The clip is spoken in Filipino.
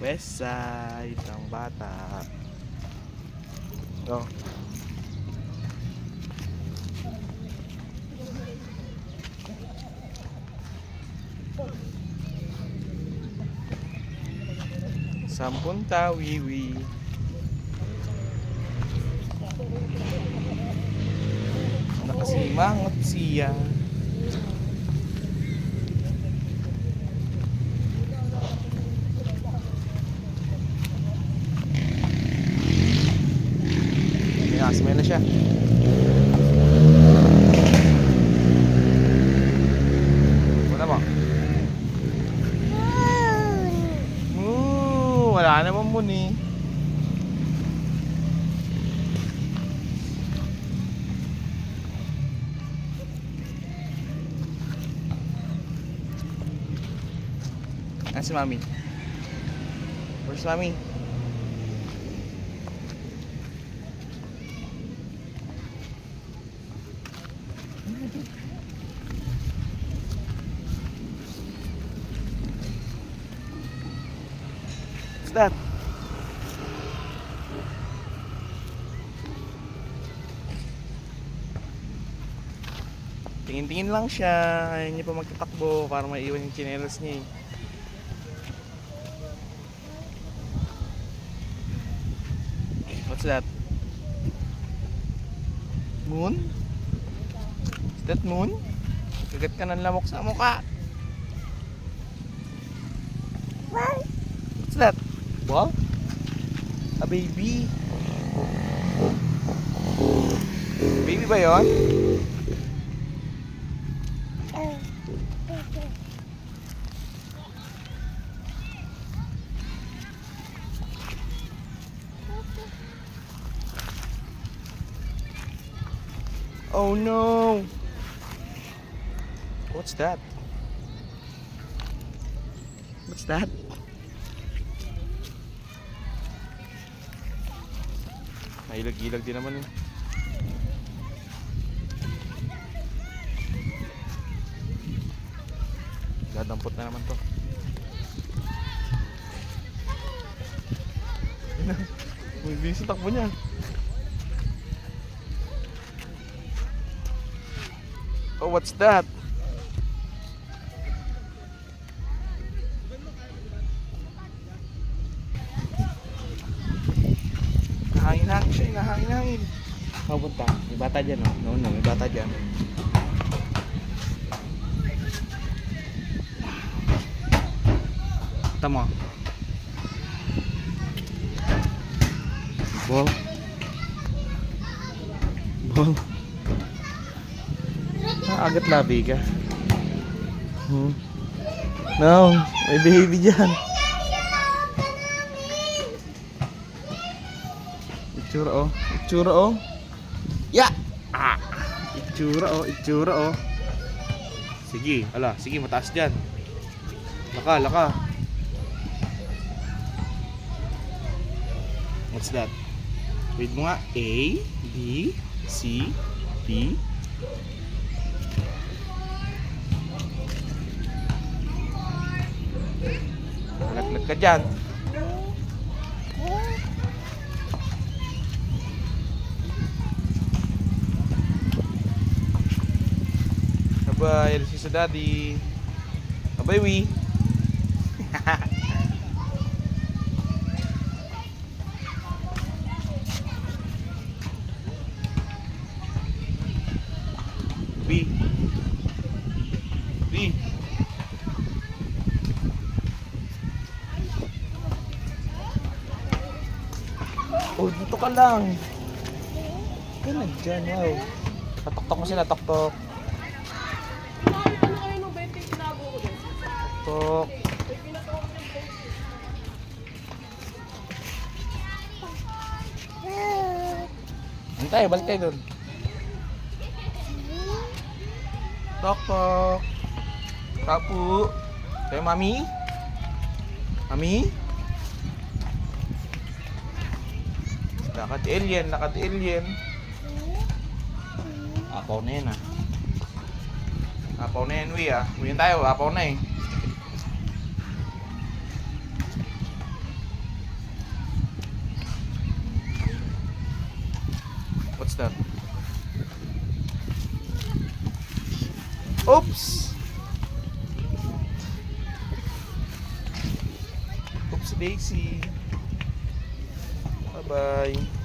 West side ng bata. Go. Sampunta, wiwi. Nakasimangot siya. May na siya. Wala ba? Wala naman mo ni. Si Mami? Where's Mami? What's that? Tingin-tingin lang siya. Ayaw niya pa magtatakbo para maiwan yung tsinelas niya eh. What's that? Moon? Is that moon? Kagat ka ng lamok sa mukha. What's that? Ball? A baby? Baby ba yun? Oh no! What's that? What's that? Nailag-ilag din naman eh. Dadampot na naman to. May bilis sa takbo niya. Oh, what's that? Nahangin-hangin siya, nahangin-hangin. Mapunta, may bata dyan oh. No, may bata dyan. Tama. Ball. Ball. Agad labi ka. No, may baby dyan. Itsura oh. Itsura oh. Ya! Ah! Itsura oh. Itsura oh. Sige. Ala, sige mataas dyan. Laka, laka. What's that? Read mo nga. A, B, C, D. Laglag ka dyan. Bye, this is Daddy. Bye, we. We. We. Oh, dito ka lang. Ka na dyan, wow. Patok-tok mo sila, tok-tok. Tok. Antay, balik tayo dun. Tok-tok. Kapu. Tayo, Mami. Mami. Lakad-alien, lakad-alien. Apaw na yan ah. Apaw na yan, Uwi ah. Uwiin tayo, apaw na eh. Dexter. Oops! Oops, Daisy. Bye-bye.